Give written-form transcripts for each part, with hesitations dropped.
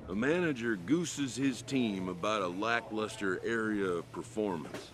A manager gooses his team about a lackluster area of performance.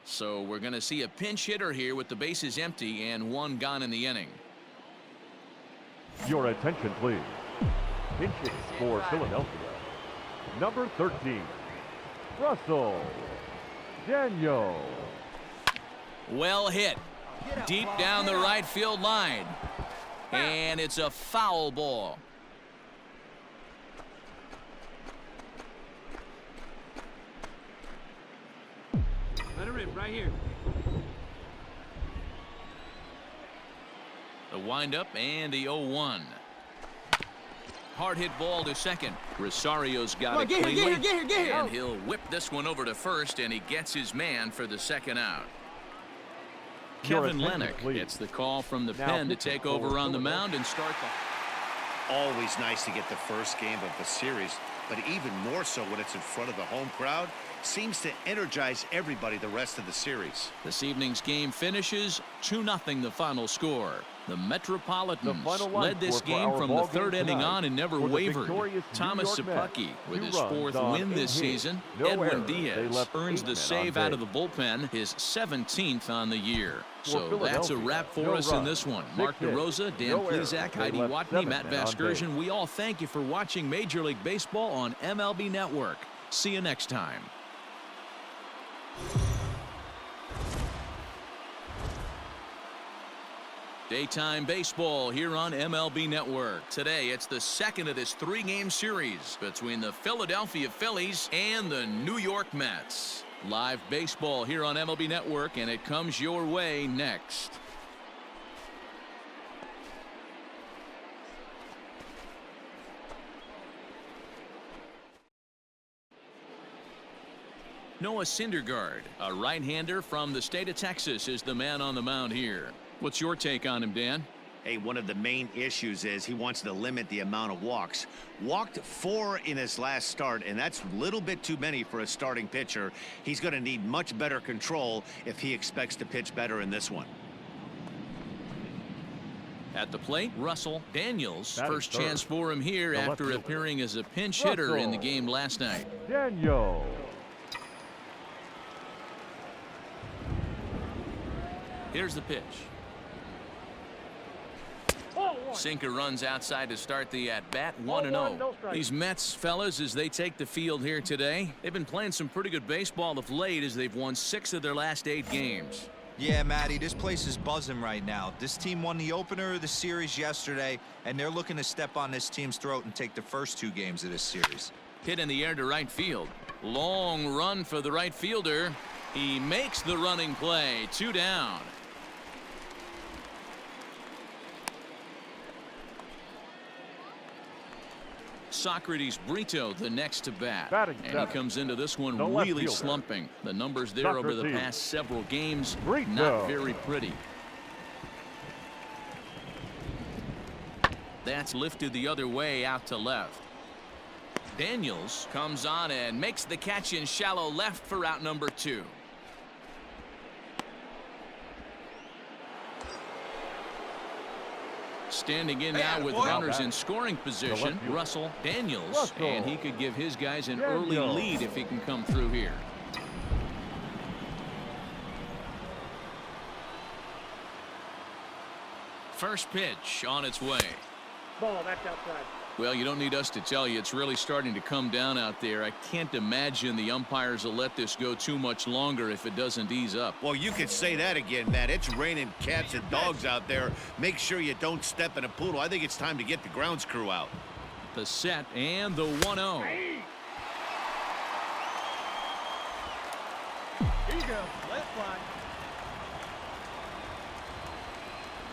So we're going to see a pinch hitter here with the bases empty and one gone in the inning. Your attention, please. Pinch hit for Philadelphia. Number 13, Russell Daniel. Well hit. Deep down the right field line. And it's a foul ball. Let her rip right here. The windup and the 0-1. Hard hit ball to second. Rosario's got it cleanly. Get here. And he'll whip this one over to first, and he gets his man for the second out. Kevin Lennox gets the call from the pen to take over on the mound and start the... Always nice to get the first game of the series, but even more so when it's in front of the home crowd. Seems to energize everybody the rest of the series. This evening's game finishes 2-0 the final score. The Metropolitans led this game from the third inning on and never wavered. Thomas Sapucki with his fourth win this season. Edwin Diaz earns the save out of the bullpen, his 17th on the year. So that's a wrap for us in this one. Mark DeRosa, Dan Plezak, Heidi Watney, Matt Vasgersian, we all thank you for watching Major League Baseball on MLB Network. See you next time. Daytime baseball here on MLB Network. Today, it's the second of this three-game series between the Philadelphia Phillies and the New York Mets. Live baseball here on MLB Network, and it comes your way next. Noah Syndergaard, a right-hander from the state of Texas, is the man on the mound here. What's your take on him, Dan? Hey, one of the main issues is he wants to limit the amount of walks. Walked 4 in his last start, and that's a little bit too many for a starting pitcher. He's going to need much better control if he expects to pitch better in this one. At the plate, Russell Daniels. First chance for him here after appearing as a pinch hitter in the game last night. Daniel. Here's the pitch. Sinker runs outside to start the at-bat, 1-0. These Mets fellas, as they take the field here today, they've been playing some pretty good baseball of late as they've won 6 of their last 8 games. Yeah, Matty, this place is buzzing right now. This team won the opener of the series yesterday, and they're looking to step on this team's throat and take the first 2 games of this series. Hit in the air to right field. Long run for the right fielder. He makes the running play. 2 down. Socrates Brito the next to bat, and he comes into this one really slumping. The numbers there over the past several games, not very pretty. That's lifted the other way out to left. Daniels comes on and makes the catch in shallow left for out number 2. Standing in now with runners in scoring position, Russell Daniels, and he could give his guys an early lead if he can come through here. First pitch on its way. Ball, that's outside. Well, you don't need us to tell you, it's really starting to come down out there. I can't imagine the umpires will let this go too much longer if it doesn't ease up. Well, you could say that again, Matt. It's raining cats and dogs out there. Make sure you don't step in a poodle. I think it's time to get the grounds crew out. The set and the 1-0. Here you go. Let it fly.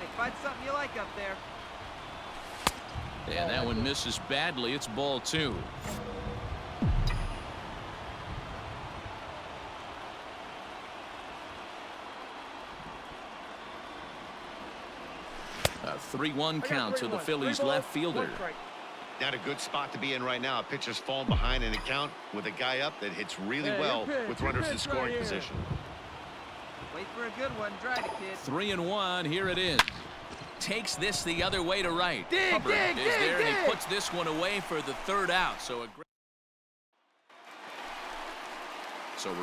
Hey, find something you like up there. And that one misses badly. It's ball 2. A 3-1 count to the Phillies left fielder. Not a good spot to be in right now. A pitcher's falling behind in the count with a guy up that hits really well with runners in scoring position. Wait for a good one. Drive it, kid. 3-1. Here it is. Takes this the other way to right. Dig, and he puts this one away for the 3rd out. So a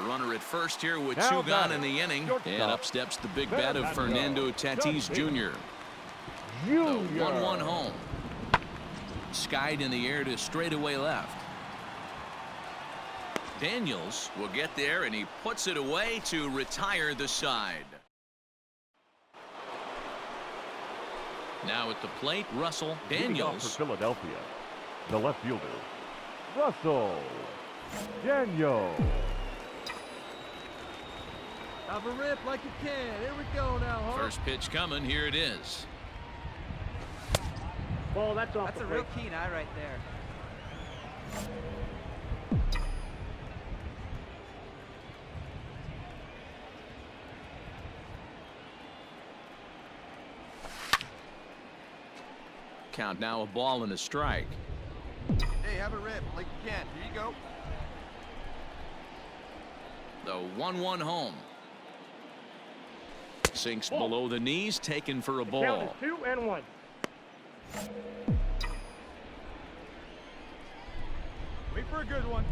runner at first here with 2 gone in the inning. And up steps the big bat of Fernando Tatis Jr. The 1-1 home. Skied in the air to straightaway left. Daniels will get there, and he puts it away to retire the side. Now at the plate, Russell. Daniels. For Philadelphia, the left fielder, Russell Daniels. Have a rip like you can. Here we go now, Hart. First pitch coming. Here it is. Ball, that's off. That's a real keen eye right there. Count now a ball and a strike. Hey, have a rip like you can. Here you go. The 1-1 home. Sinks below the knees, taken for a ball. Count is 2-1. Wait for a good one.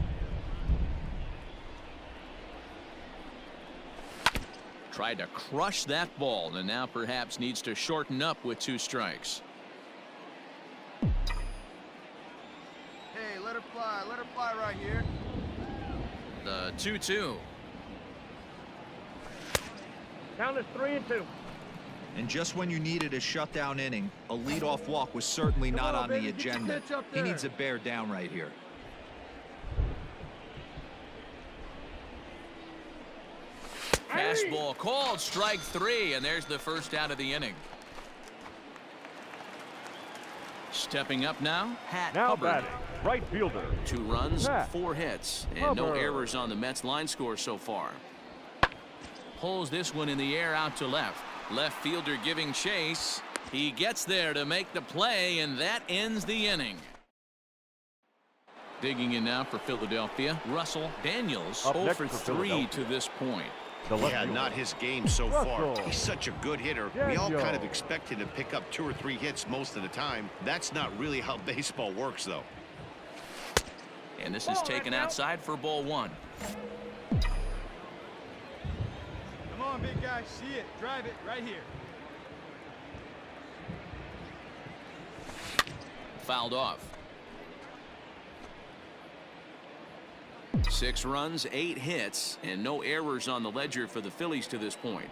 Tried to crush that ball, and now perhaps needs to shorten up with 2 strikes. Hey, let her fly right here. The 2-2. Count is 3-2. And just when you needed a shutdown inning, a leadoff walk was certainly not on the agenda. He needs to bear down right here. Fastball called, strike 3, and there's the first out of the inning. Stepping up now, Now Hubbard. batting, right fielder, 2 runs, Pat 4 hits, and no Hubbard. errors on the Mets line score so far. Pulls this one in the air out to left. Left fielder giving chase. He gets there to make the play, and that ends the inning. Digging in now for Philadelphia, Russell Daniels. Up 0 next for for 3 Philadelphia. to this point. the left Yeah, fielder. not his game so far. Russell He's such a good hitter. We all Daniels. kind of expect him to pick up 2 or 3 hits most of the time. That's not really how baseball works, though. And this is taken outside for ball 1. Come on, big guy. See it. Drive it right here. Fouled off. 6 runs, 8 hits, and no errors on the ledger for the Phillies to this point.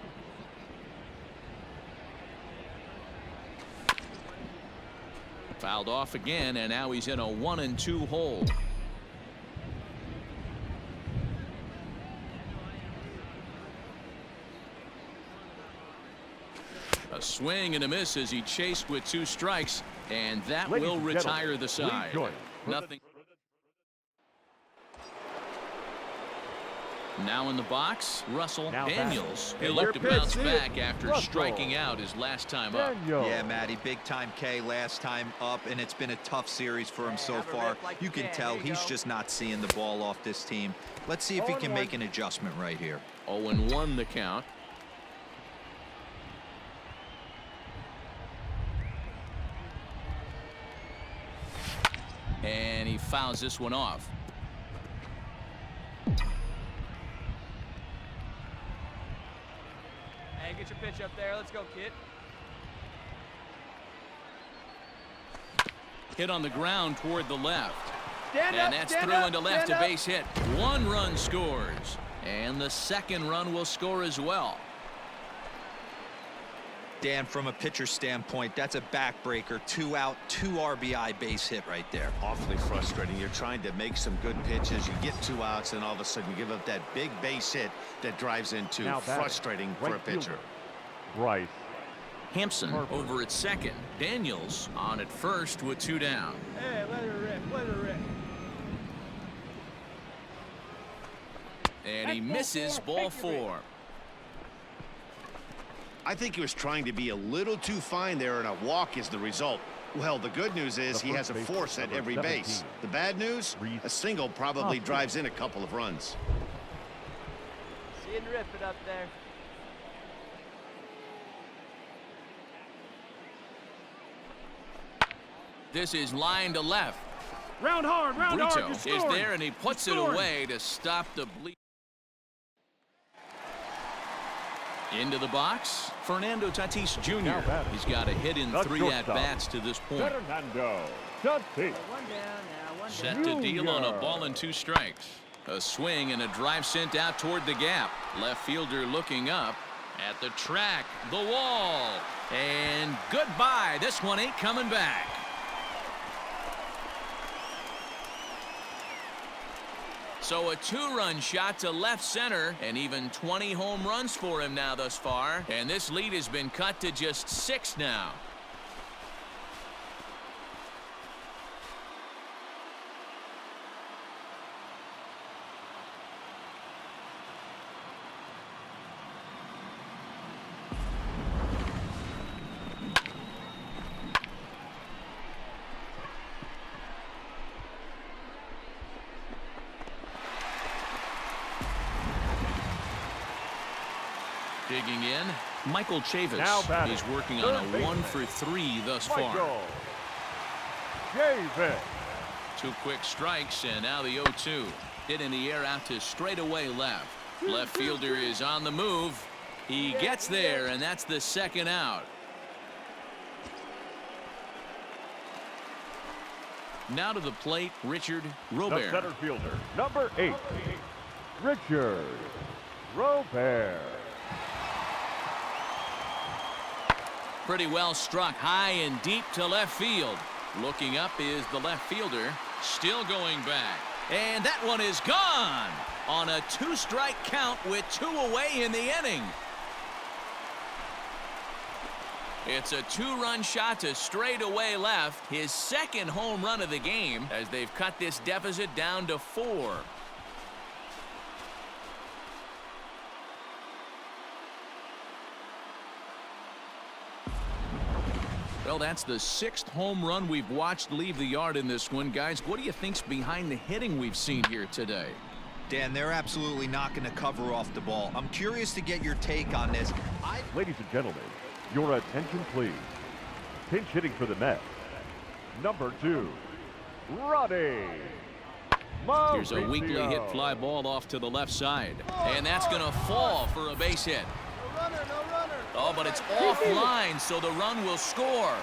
Fouled off again, and now he's in a 1-2 hole. A swing and a miss as he chased with 2 strikes, and that Ladies will and retire gentlemen, the please side. join for Nothing. Now in the box, Russell Now Daniels. batting. He'll Your look to pitch, bounce see it. back after Russell striking out his last time up. Daniels. Yeah, Matty, big time K last time up, and it's been a tough series for him so have a far. rip like You you can can. tell There you he's go. just not seeing the ball off this team. Let's see if he can 0-1. make an adjustment right here. 0-1 the count. And he fouls this one off. Hey, get your pitch up there. Let's go, kid. Hit on the ground toward the left. Stand And up, that's stand through up, into left, a stand up. base hit. 1 run scores. And the second run will score as well. Dan, from a pitcher standpoint, that's a backbreaker. 2 out, 2 RBI base hit right there. Awfully frustrating. You're trying to make some good pitches. You get 2 outs, and all of a sudden you give up that big base hit that drives into Now batting, frustrating for a right pitcher. fielder, Bryce Hampson over at second. Daniels on at first with 2 down. Hey, let her rip, let her rip. And he misses ball 4. I think he was trying to be a little too fine there, and a walk is the result. Well, the good news is he has a force at every base. The bad news, a single probably drives in a couple of runs. See you rip it up there. This is line to left. Round hard, Brito is there, and he puts it away to stop the bleed. Into the box, Fernando Tatis Jr. He's got a hit in 3 at-bats to this point. Fernando Tatis. Set to deal on a ball and 2 strikes. A swing and a drive sent out toward the gap. Left fielder looking up at the track, the wall, and goodbye. This one ain't coming back. So a 2-run shot to left center, and even 20 home runs for him now thus far. And this lead has been cut to just 6 now. Digging in, Michael Chavis. He's working on a 1 for 3 thus far. Chavis. 2 quick strikes, and now the 0-2. Hit in the air out to straightaway left. Left fielder is on the move. He gets there, and that's the 2nd out. Now to the plate, Richard Robert. The center fielder, number 8, Richard Robert. Pretty well struck high and deep to left field. Looking up is the left fielder. Still going back. And that one is gone on a 2-strike count with 2 away in the inning. It's a 2-run shot to straightaway left. His 2nd home run of the game as they've cut this deficit down to 4. Well, that's the 6th home run we've watched leave the yard in this one. Guys, what do you think's behind the hitting we've seen here today? Dan, they're absolutely not going to cover off the ball. I'm curious to get your take on this. Ladies and gentlemen, your attention please. Pinch hitting for the Mets, number 2, Roddy. Here's a weakly hit fly ball off to the left side. And that's going to fall for a base hit. No runner, no runner. Oh, but it's offline, so the run will score.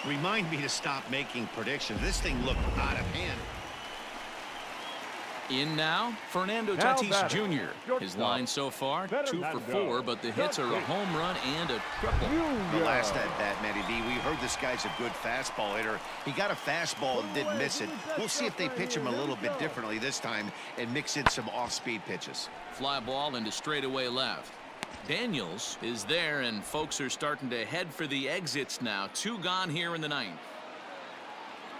Remind me to stop making predictions. This thing looked out of hand. In now, Fernando Tatis Jr. His line so far, 2 for 4, but the hits are a home run and a triple. The last at bat, Matty D, we heard this guy's a good fastball hitter. He got a fastball and didn't miss it. We'll see if they pitch him a little bit differently this time and mix in some off-speed pitches. Fly ball into straightaway left. Daniels is there, and folks are starting to head for the exits now. 2 gone here in the 9th.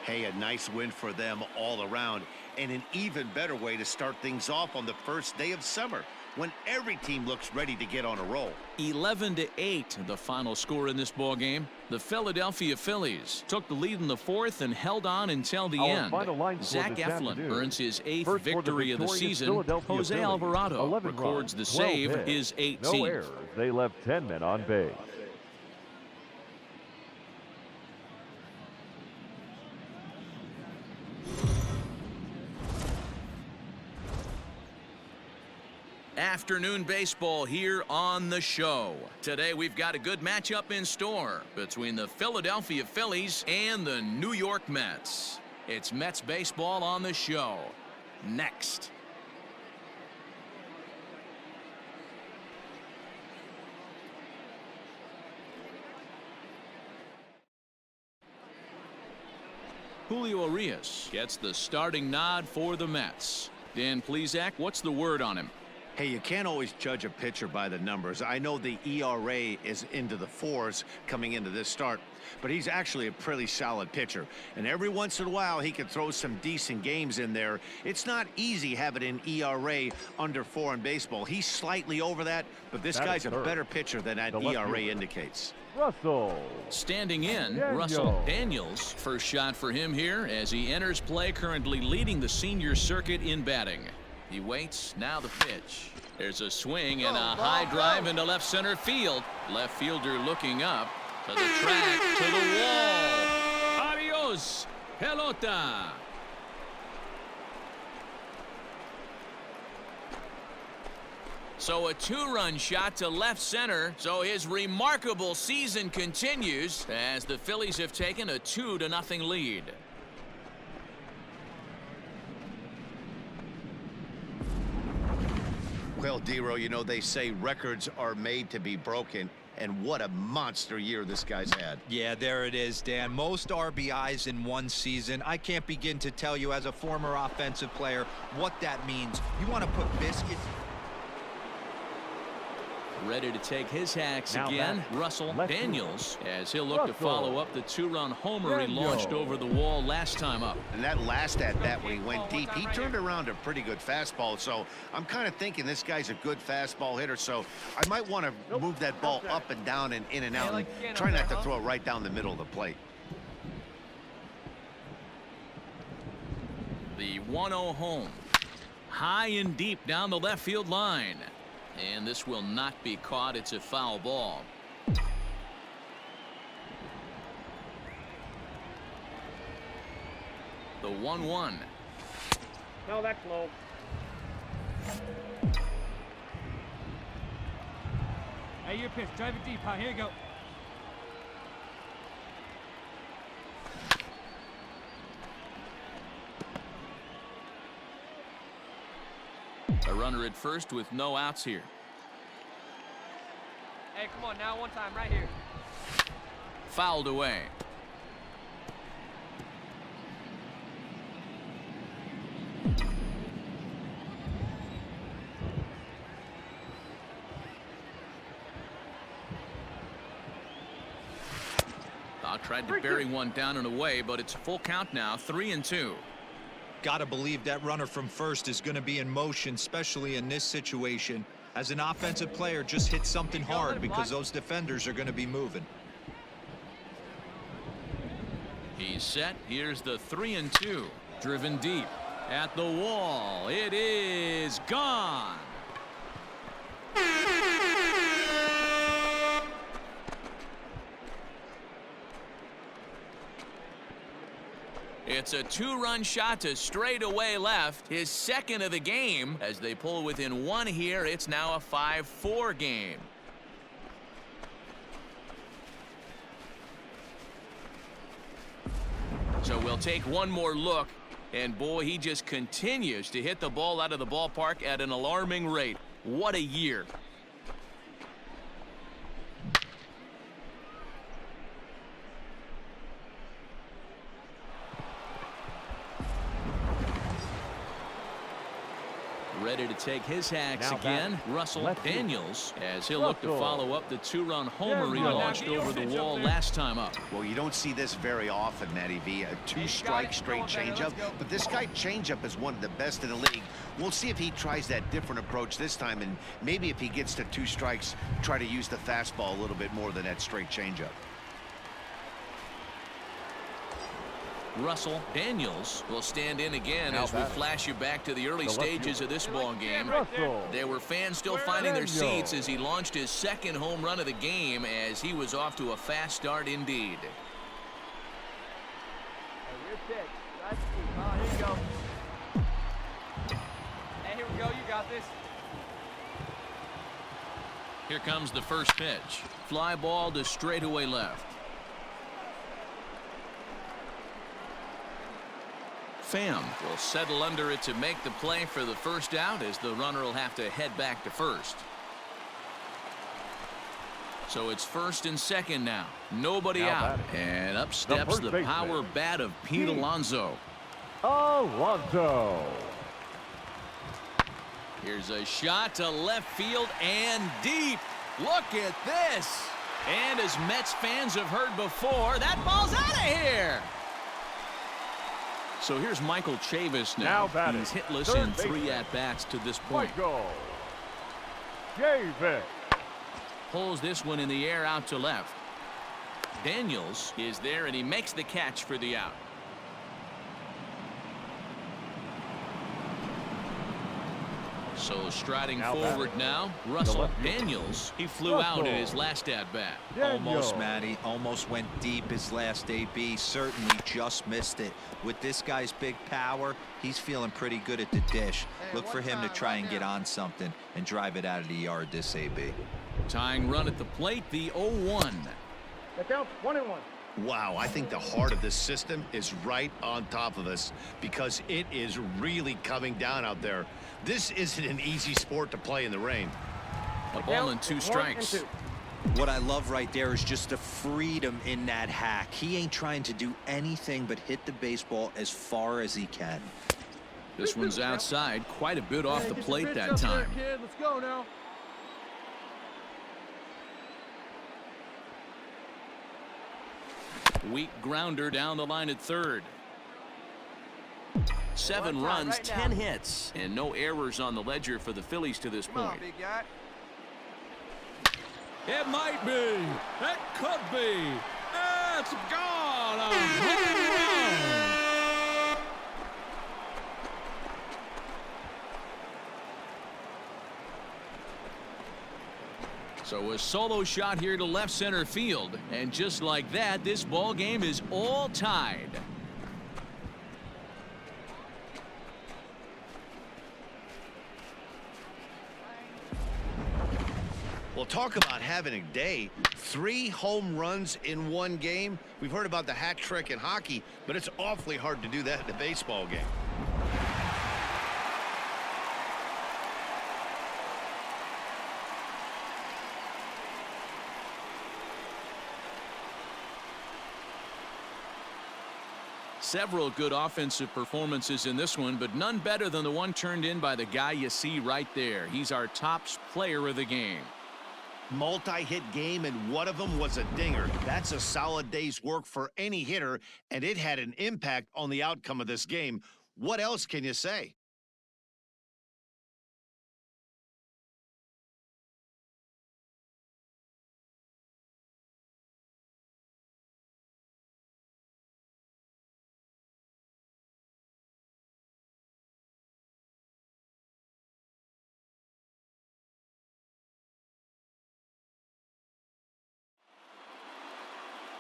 Hey, a nice win for them all around, and an even better way to start things off on the first day of summer when every team looks ready to get on a roll. 11-8, the final score in this ball game. The Philadelphia Phillies took the lead in the 4th and held on until the end. Zach Eflin earns his 8th victory of the season. Jose Alvarado records the save, his 18th. No errors. They left 10 men on base. Afternoon baseball here on the show. Today we've got a good matchup in store between the Philadelphia Phillies and the New York Mets. It's Mets baseball on the show. Next. Julio Urias gets the starting nod for the Mets. Dan Plesac, what's the word on him? Hey, you can't always judge a pitcher by the numbers. I know the ERA is into the 4s coming into this start, but he's actually a pretty solid pitcher. And every once in a while, he can throw some decent games in there. It's not easy having an ERA under 4 in baseball. He's slightly over that, but this guy's a better pitcher than that ERA indicates. Russell. Standing in, Daniels. Russell Daniels. First shot for him here as he enters play, currently leading the senior circuit in batting. He waits, now the pitch. There's a swing and a high drive into left center field. Left fielder looking up to the track, to the wall. Adios, pelota. So a 2-run shot to left center. So his remarkable season continues as the Phillies have taken a 2-0 lead. Well, Dero, you know, they say records are made to be broken, and what a monster year this guy's had. Yeah, there it is, Dan. Most RBIs in one season. I can't begin to tell you as a former offensive player what that means. You want to put biscuits... Ready to take his hacks Now again, Russell Daniels, as he'll look to Russell follow up the 2-run homer he launched over the wall last time up. And that last at-bat when he went deep, he turned around a pretty good fastball. So I'm kind of thinking this guy's a good fastball hitter. So I might want to move that ball up and down and in and out and try not to throw it right down the middle of the plate. The 1-0 home. High and deep down the left field line. And this will not be caught. It's a foul ball. The 1-1. No, that's low. Hey, your pitch. Drive it deep, huh? Here you go. A runner at first with no outs here. Hey, come on now, one time, right here. Fouled away. Tried to bury one down and away, but it's a full count now, 3-2. Gotta believe that runner from first is going to be in motion, especially in this situation. As an offensive player, just hit something hard because those defenders are going to be moving. He's set. Here's the 3-2. Driven deep at the wall. It is gone. It's a 2-run shot to straightaway left, his second of the game. As they pull within one here, it's now a 5-4 game. So we'll take one more look, and boy, he just continues to hit the ball out of the ballpark at an alarming rate. What a year. Ready to take his hacks again, Russell Daniels, as he'll look to follow up the 2-run homer he launched over the wall last time up. Well, you don't see this very often, Matty V, a 2-strike straight changeup, but this guy changeup is one of the best in the league. We'll see if he tries that different approach this time, and maybe if he gets to 2 strikes, try to use the fastball a little bit more than that straight changeup. Russell Daniels will stand in again as we flash you back to the early stages of this ball game. There were fans still finding their seats as he launched his second home run of the game, as he was off to a fast start indeed. Hey, your pitch. That's deep. Oh, here you go. Hey, here we go. You got this. Here comes the first pitch. Fly ball to straightaway left. Pham will settle under it to make the play for the first out, as the runner will have to head back to first. So it's first and second now. Nobody out. And up steps the power bat of Pete Alonso. Alonso. Here's a shot to left field and deep. Look at this. And as Mets fans have heard before, that ball's out of here. So here's Michael Chavis now. He's hitless in 3 at-bats to this point. Michael Chavis Pulls this one in the air out to left. Daniels is there, and he makes the catch for the out. So striding forward now, Russell Daniels. He flew out in his last at-bat. Almost, Matty. Almost went deep his last AB. Certainly just missed it. With this guy's big power, he's feeling pretty good at the dish. Look for him to try and get on something and drive it out of the yard this AB. Tying run at the plate, the 0-1. That counts 1-1. Wow, I think the heart of this system is right on top of us because it is really coming down out there. This isn't an easy sport to play in the rain. A ball and 2 strikes. What I love right there is just the freedom in that hack. He ain't trying to do anything but hit the baseball as far as he can. This one's outside, quite a bit off the plate that time. Kid. Let's go now. Weak grounder down the line at third. 7 runs, 10 hits, and no errors on the ledger for the Phillies to this point. Come on, big guy. It might be. It could be. It's gone. A home run. So a solo shot here to left center field, and just like that, this ball game is all tied. Well, talk about having a day. 3 home runs in 1 game. We've heard about the hat trick in hockey, but it's awfully hard to do that in a baseball game. Several good offensive performances in this one, but none better than the one turned in by the guy you see right there. He's our top player of the game. Multi-hit game, and one of them was a dinger. That's a solid day's work for any hitter, and it had an impact on the outcome of this game. What else can you say?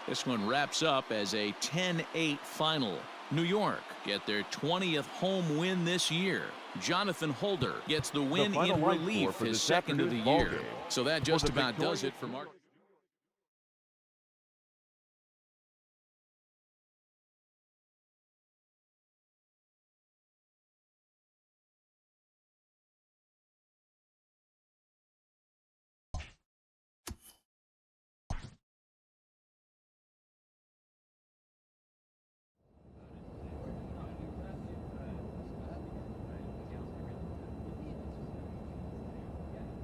This one wraps up as a 10-8 final. New York get their 20th home win this year. Jonathan Holder gets the win in relief, his second of the year. So that just about does it for Mark.